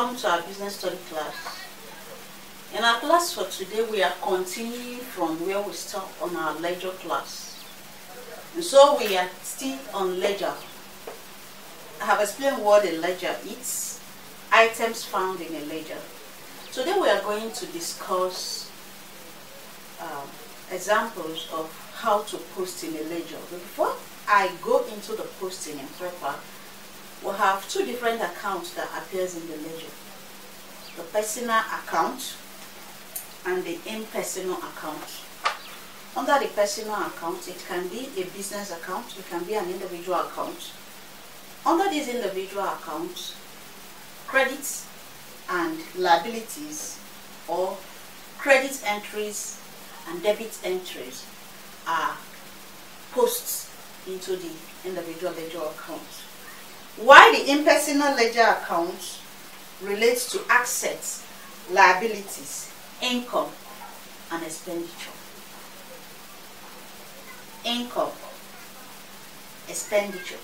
welcome to our business study class. In our class for today, we are continuing from where we stopped on our ledger class. And so we are still on ledger. I have explained what a ledger is, items found in a ledger. Today we are going to discuss examples of how to post in a ledger. But before I go into the posting in proper, we have two different accounts that appears in the ledger. The personal account and the impersonal account. Under the personal account, it can be a business account, it can be an individual account. Under these individual accounts, credits and liabilities or credit entries and debit entries are posted into the individual ledger account. While the impersonal ledger account relates to assets, liabilities, income, and expenditure. Income, expenditure,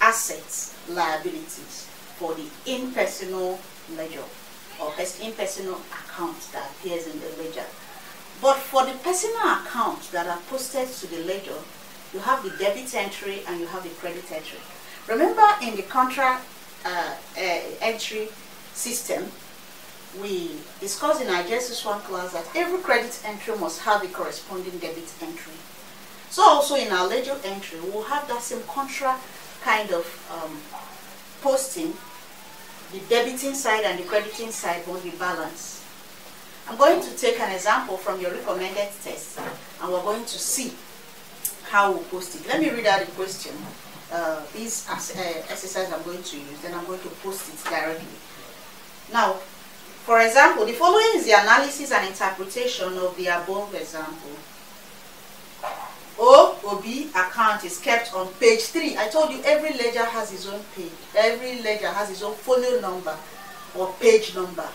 assets, liabilities for the impersonal ledger or impersonal account that appears in the ledger. But for the personal accounts that are posted to the ledger, you have the debit entry and you have the credit entry. Remember, in the contract entry system, we discussed in our Genesis 1 class that every credit entry must have a corresponding debit entry. So also in our ledger entry, we'll have that same contra kind of posting. The debiting side and the crediting side will be balanced. I'm going to take an example from your recommended test, and we're going to see how we post it. Let me read out the question. This exercise I'm going to use, then I'm going to post it directly. Now, for example, the following is the analysis and interpretation of the above example. OOB account is kept on page 3. I told you every ledger has its own page. Every ledger has its own folio number or page number.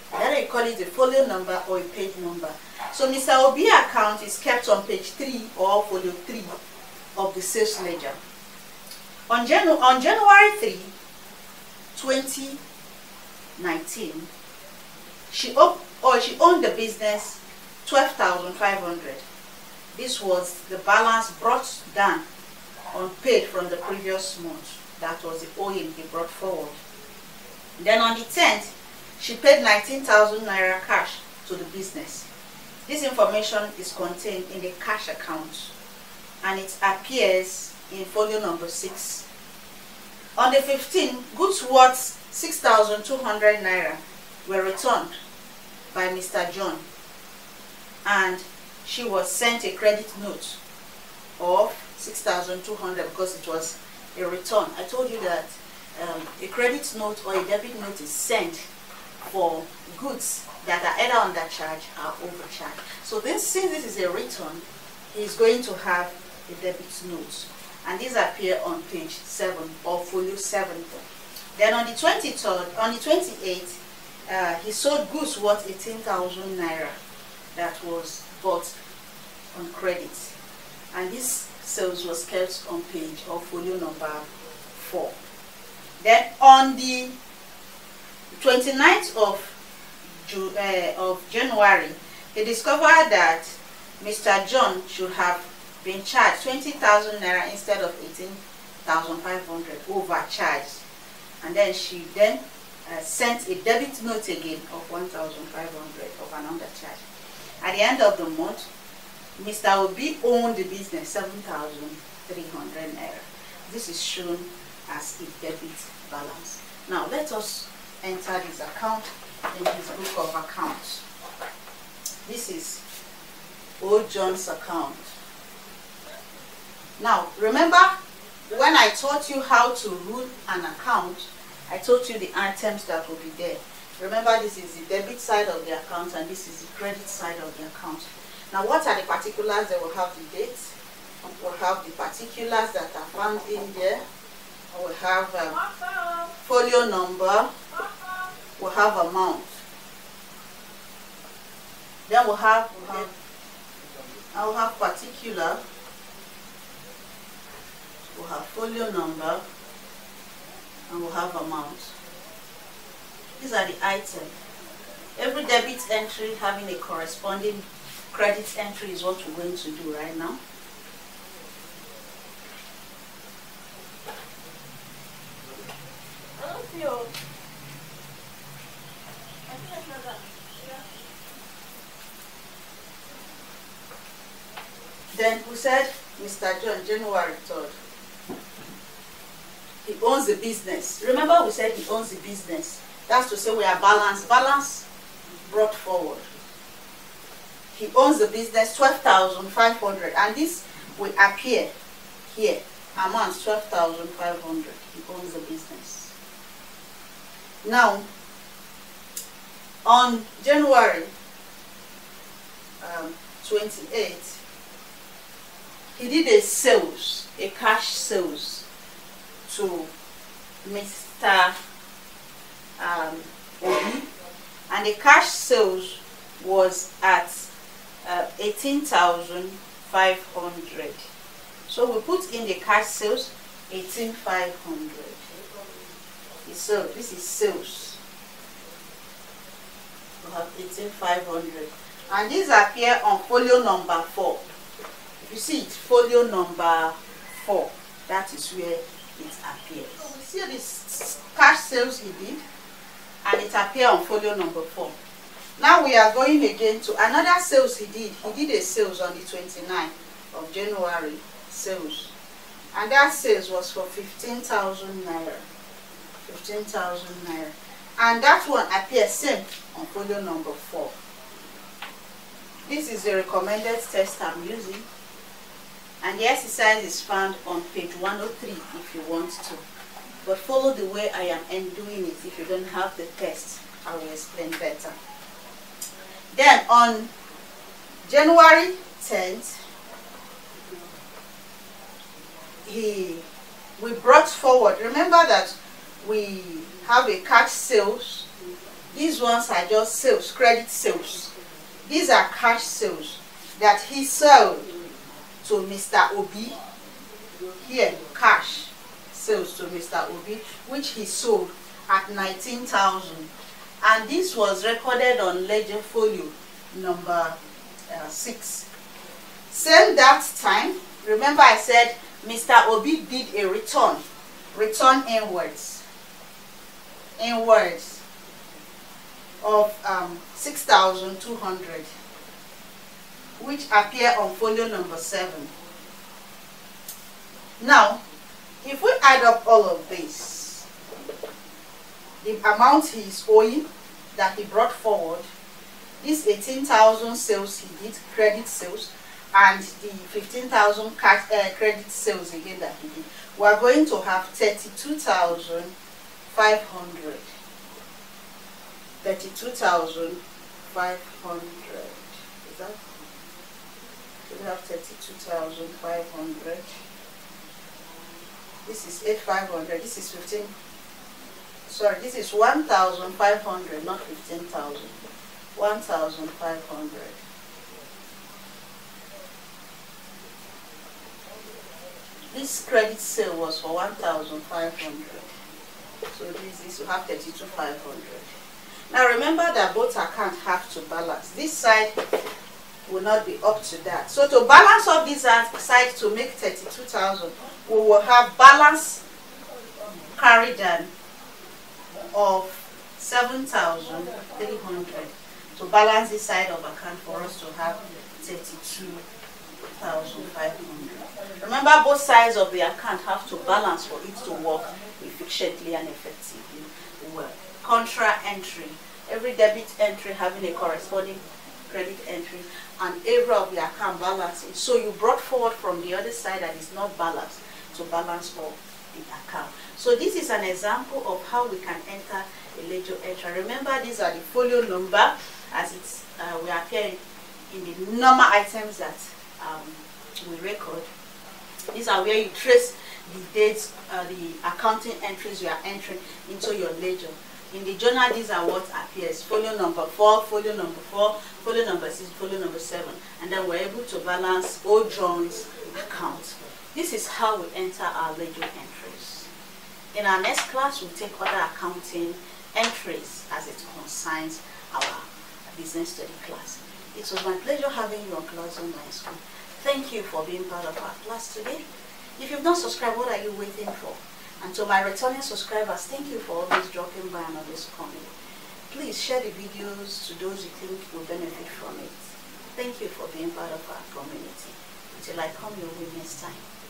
Whether you call it a folio number or a page number. So Mr. OB account is kept on page 3 or folio 3 of the sales ledger. On January 3, 2019, she owned the business 12,500. This was the balance brought down unpaid from the previous month. That was the owing he brought forward. Then on the 10th, she paid 19,000 naira cash to the business. This information is contained in the cash account and it appears in folio number 6. On the 15th, goods worth 6,200 naira were returned by Mr. John, and she was sent a credit note of 6,200 because it was a return. I told you that a credit note or a debit note is sent for goods that are either undercharged or overcharged. So since this is a return, he is going to have a debit note. And these appear on page 7 or folio 7. Then on the 28th, he sold goods worth 18,000 naira that was bought on credit. And this sales was kept on page or folio number 4. Then on the 29th of January, he discovered that Mr. John should have been charged 20,000 naira instead of 18,500 overcharged, and then she sent a debit note again of 1,500 of an undercharge. At the end of the month, Mr. Obi owned the business 7,300 naira. This is shown as a debit balance. Now let us enter this account in his book of accounts. This is O. John's account. Now, remember when I taught you how to rule an account, I told you the items that will be there. Remember, this is the debit side of the account and this is the credit side of the account. Now, what are the particulars? They will have the dates. We'll have the particulars that are found in there. We'll have folio number. We'll have amount. Then we'll have particular. We'll have folio number and we'll have amount. These are the items. Every debit entry having a corresponding credit entry is what we're going to do right now. Then we said Mr. John, January 3rd. He owns the business. Remember we said he owns the business. That's to say we are balanced. Balance brought forward. He owns the business, 12,500, and this will appear here. Amount 12,500. He owns the business. Now, on January 28th, he did a sales, a cash sales to Mr. Obi, and the cash sales was at 18,500. So we put in the cash sales 18,500. So this is sales. We have 18,500, and these appear on folio number 4. You see it, folio number 4. That is where it appears. So we see this cash sales he did, and it appears on folio number 4. Now we are going again to another sales he did. He did a sales on the 29th of January, sales. And that sales was for 15,000 naira. 15,000 naira. And that one appears same on folio number 4. This is the recommended test I'm using. And the exercise is found on page 103 if you want to. But follow the way I am doing it. If you don't have the test, I will explain better. Then on January 10th, we brought forward. Remember that we have a cash sales. These ones are just sales, credit sales. These are cash sales that he sold to Mr. Obi. Here, cash sales to Mr. Obi, which he sold at 19,000. And this was recorded on ledger folio number 6. Same that time, remember I said Mr. Obi did a return inwards of 6,200, which appear on folio number 7. Now, if we add up all of this, the amount he is owing that he brought forward, this 18,000 sales he did, credit sales, and the 15,000 credit sales again that he did, we are going to have 32,500. 32,500. Is that? So we have 32,500. This is 8,500. This is 15. Sorry, this is 1,500, not 15,000. 1,500. This credit sale was for 1,500. So this will have 32,500. Now remember that both accounts have to balance. This side will not be up to that. So to balance up this side to make 32,000, we will have balance carried on of 7,300 to balance this side of account for us to have 32,500. Remember, both sides of the account have to balance for it to work efficiently and effectively well. Contra entry. Every debit entry having a corresponding credit entry, and every of the account balancing. So you brought forward from the other side that is not balanced to balance all the account. So this is an example of how we can enter a ledger entry. Remember, these are the folio number as it's we appear in the normal items that we record. These are where you trace the dates, the accounting entries you are entering into your ledger. In the journal, these are what appears: folio number 4, folio number 4, folio number 6, folio number 7, and then we're able to balance old John's account. This is how we enter our ledger entries. In our next class, we'll take other accounting entries as it concerns our business study class. It was my pleasure having you on Class Online School. Thank you for being part of our class today. If you've not subscribed, what are you waiting for? And to my returning subscribers, thank you for always dropping by and always coming. Please share the videos to those you think will benefit from it. Thank you for being part of our community. Until I come your way next time.